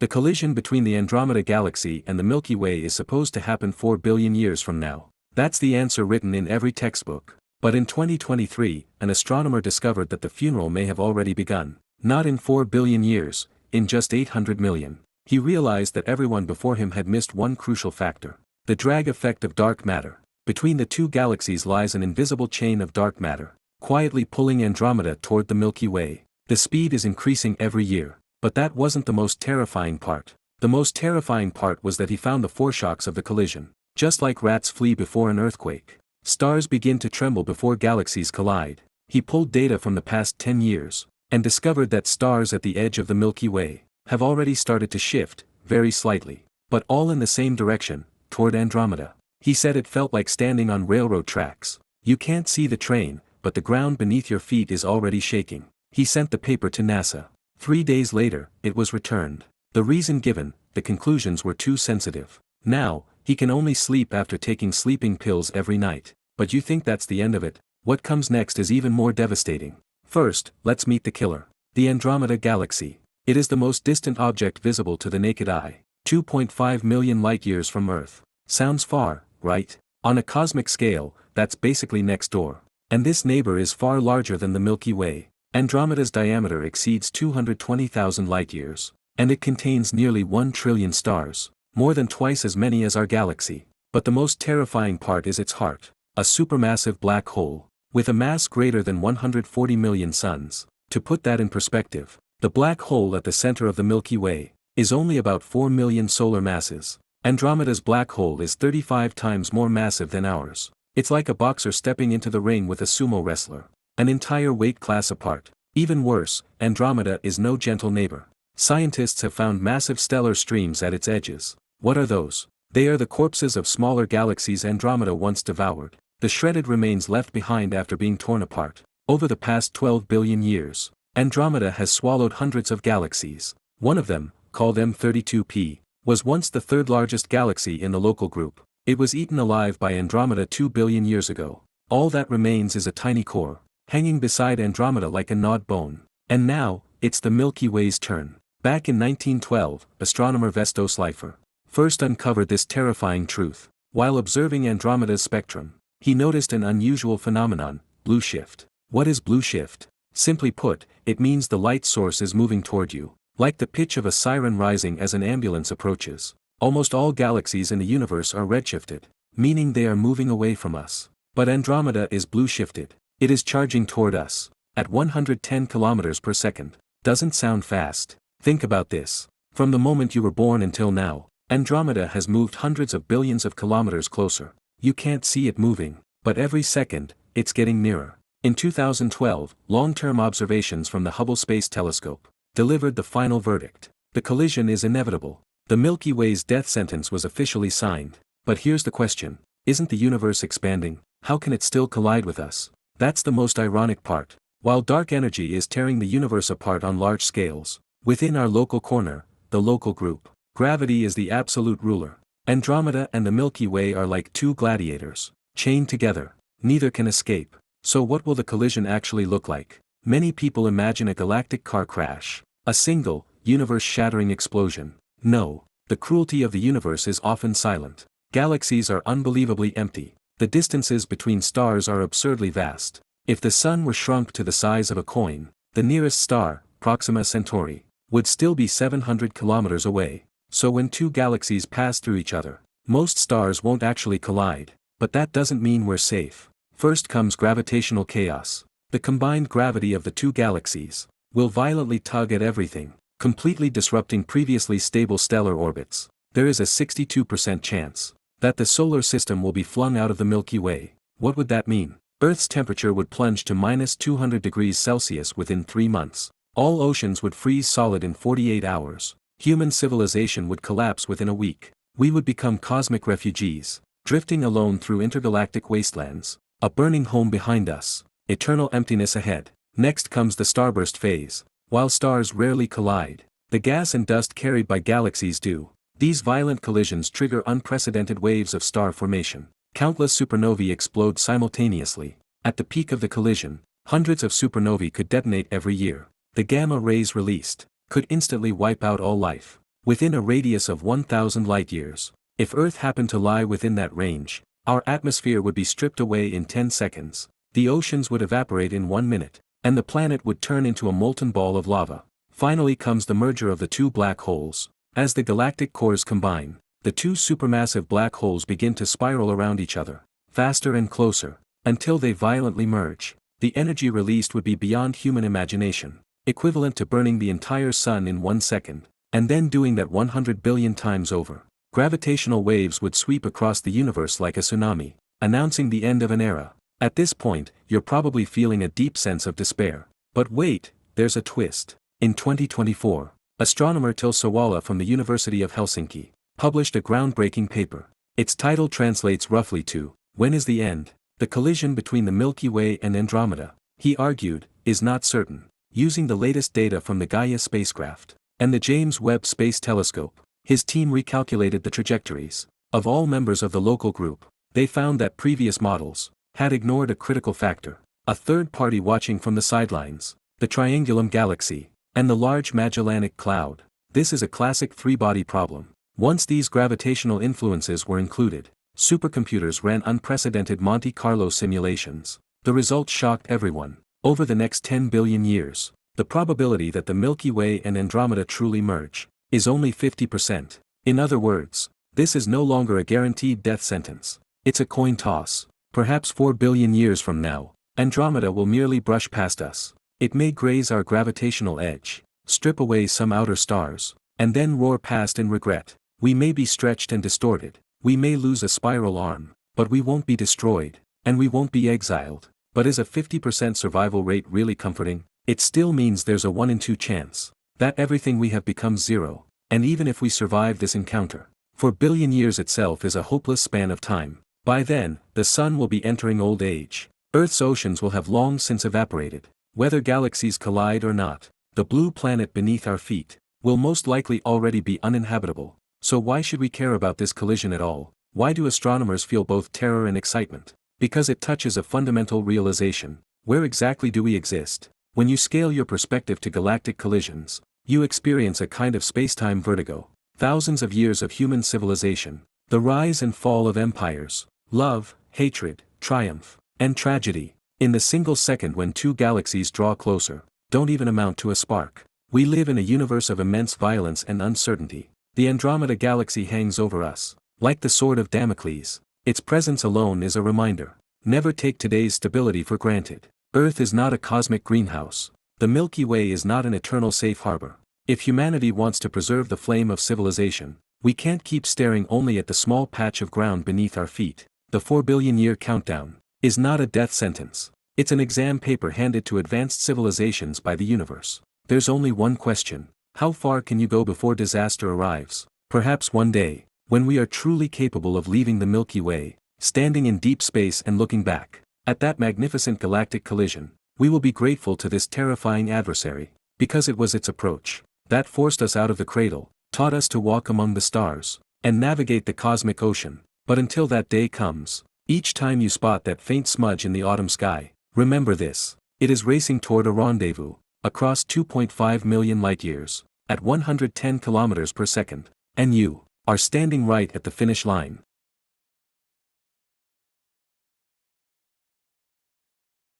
The collision between the Andromeda galaxy and the Milky Way is supposed to happen 4 billion years from now. That's the answer written in every textbook. But in 2023, an astronomer discovered that the funeral may have already begun. Not in 4 billion years, in just 800 million. He realized that everyone before him had missed one crucial factor: the drag effect of dark matter. Between the two galaxies lies an invisible chain of dark matter, quietly pulling Andromeda toward the Milky Way. The speed is increasing every year. But that wasn't the most terrifying part. The most terrifying part was that he found the foreshocks of the collision. Just like rats flee before an earthquake, stars begin to tremble before galaxies collide. He pulled data from the past 10 years, and discovered that stars at the edge of the Milky Way have already started to shift, very slightly, but all in the same direction, toward Andromeda. He said it felt like standing on railroad tracks. You can't see the train, but the ground beneath your feet is already shaking. He sent the paper to NASA. 3 days later, it was returned. The reason given: the conclusions were too sensitive. Now, he can only sleep after taking sleeping pills every night. But you think that's the end of it? What comes next is even more devastating. First, let's meet the killer. The Andromeda galaxy. It is the most distant object visible to the naked eye. 2.5 million light-years from Earth. Sounds far, right? On a cosmic scale, that's basically next door. And this neighbor is far larger than the Milky Way. Andromeda's diameter exceeds 220,000 light-years. And it contains nearly 1 trillion stars. More than twice as many as our galaxy. But the most terrifying part is its heart. A supermassive black hole. With a mass greater than 140 million suns. To put that in perspective, the black hole at the center of the Milky Way is only about 4 million solar masses. Andromeda's black hole is 35 times more massive than ours. It's like a boxer stepping into the ring with a sumo wrestler. An entire weight class apart. Even worse, Andromeda is no gentle neighbor. Scientists have found massive stellar streams at its edges. What are those? They are the corpses of smaller galaxies Andromeda once devoured. The shredded remains left behind after being torn apart. Over the past 12 billion years, Andromeda has swallowed hundreds of galaxies. One of them, called M32P, was once the third largest galaxy in the local group. It was eaten alive by Andromeda 2 billion years ago. All that remains is a tiny core, hanging beside Andromeda like a gnawed bone. And now, it's the Milky Way's turn. Back in 1912, astronomer Vesto Slipher first uncovered this terrifying truth. While observing Andromeda's spectrum, he noticed an unusual phenomenon: blue shift. What is blue shift? Simply put, it means the light source is moving toward you, like the pitch of a siren rising as an ambulance approaches. Almost all galaxies in the universe are redshifted, meaning they are moving away from us. But Andromeda is blue shifted. It is charging toward us at 110 kilometers per second. Doesn't sound fast. Think about this. From the moment you were born until now, Andromeda has moved hundreds of billions of kilometers closer. You can't see it moving, but every second, it's getting nearer. In 2012, long-term observations from the Hubble Space Telescope delivered the final verdict. The collision is inevitable. The Milky Way's death sentence was officially signed. But here's the question: isn't the universe expanding? How can it still collide with us? That's the most ironic part. While dark energy is tearing the universe apart on large scales, within our local corner, the local group, gravity is the absolute ruler. Andromeda and the Milky Way are like two gladiators, chained together. Neither can escape. So what will the collision actually look like? Many people imagine a galactic car crash, a single, universe-shattering explosion. No, the cruelty of the universe is often silent. Galaxies are unbelievably empty. The distances between stars are absurdly vast. If the Sun were shrunk to the size of a coin, the nearest star, Proxima Centauri, would still be 700 kilometers away. So when two galaxies pass through each other, most stars won't actually collide. But that doesn't mean we're safe. First comes gravitational chaos. The combined gravity of the two galaxies will violently tug at everything, completely disrupting previously stable stellar orbits. There is a 62% chance that the solar system will be flung out of the Milky Way. What would that mean? Earth's temperature would plunge to minus 200 degrees Celsius within 3 months. All oceans would freeze solid in 48 hours. Human civilization would collapse within a week. We would become cosmic refugees, drifting alone through intergalactic wastelands. A burning home behind us, eternal emptiness ahead. Next comes the starburst phase. While stars rarely collide, the gas and dust carried by galaxies do. These violent collisions trigger unprecedented waves of star formation. Countless supernovae explode simultaneously. At the peak of the collision, hundreds of supernovae could detonate every year. The gamma rays released could instantly wipe out all life. within a radius of 1,000 light-years. If Earth happened to lie within that range, our atmosphere would be stripped away in 10 seconds, the oceans would evaporate in 1 minute, and the planet would turn into a molten ball of lava. Finally comes the merger of the two black holes. As the galactic cores combine, the two supermassive black holes begin to spiral around each other, faster and closer, until they violently merge. The energy released would be beyond human imagination, equivalent to burning the entire sun in 1 second, and then doing that 100 billion times over. Gravitational waves would sweep across the universe like a tsunami, announcing the end of an era. At this point, you're probably feeling a deep sense of despair. But wait, there's a twist. In 2024, astronomer Till Sawala from the University of Helsinki published a groundbreaking paper. Its title translates roughly to, "When is the end?" The collision between the Milky Way and Andromeda, he argued, is not certain. Using the latest data from the Gaia spacecraft and the James Webb Space Telescope, his team recalculated the trajectories of all members of the local group. They found that previous models had ignored a critical factor: a third party watching from the sidelines, the Triangulum Galaxy, and the Large Magellanic Cloud. This is a classic three-body problem. Once these gravitational influences were included, supercomputers ran unprecedented Monte Carlo simulations. The results shocked everyone. Over the next 10 billion years, the probability that the Milky Way and Andromeda truly merge is only 50%. In other words, this is no longer a guaranteed death sentence. It's a coin toss. Perhaps 4 billion years from now, Andromeda will merely brush past us. It may graze our gravitational edge, strip away some outer stars, and then roar past in regret. We may be stretched and distorted, we may lose a spiral arm, but we won't be destroyed, and we won't be exiled. But is a 50% survival rate really comforting? It still means there's a 1 in 2 chance that everything we have becomes zero, and even if we survive this encounter, 4 billion years itself is a hopeless span of time. By then, the sun will be entering old age. Earth's oceans will have long since evaporated. Whether galaxies collide or not, the blue planet beneath our feet will most likely already be uninhabitable. So why should we care about this collision at all? Why do astronomers feel both terror and excitement? Because it touches a fundamental realization. Where exactly do we exist? When you scale your perspective to galactic collisions, you experience a kind of spacetime vertigo. Thousands of years of human civilization, the rise and fall of empires, love, hatred, triumph, and tragedy, in the single second when two galaxies draw closer, don't even amount to a spark. We live in a universe of immense violence and uncertainty. The Andromeda Galaxy hangs over us, like the sword of Damocles. Its presence alone is a reminder. Never take today's stability for granted. Earth is not a cosmic greenhouse. The Milky Way is not an eternal safe harbor. If humanity wants to preserve the flame of civilization, we can't keep staring only at the small patch of ground beneath our feet. The 4 billion year countdown is not a death sentence. It's an exam paper handed to advanced civilizations by the universe. There's only one question: how far can you go before disaster arrives? Perhaps one day, when we are truly capable of leaving the Milky Way, standing in deep space and looking back at that magnificent galactic collision, we will be grateful to this terrifying adversary, because it was its approach that forced us out of the cradle, taught us to walk among the stars, and navigate the cosmic ocean. But until that day comes, each time you spot that faint smudge in the autumn sky, remember this: it is racing toward a rendezvous, across 2.5 million light-years, at 110 kilometers per second, and you are standing right at the finish line.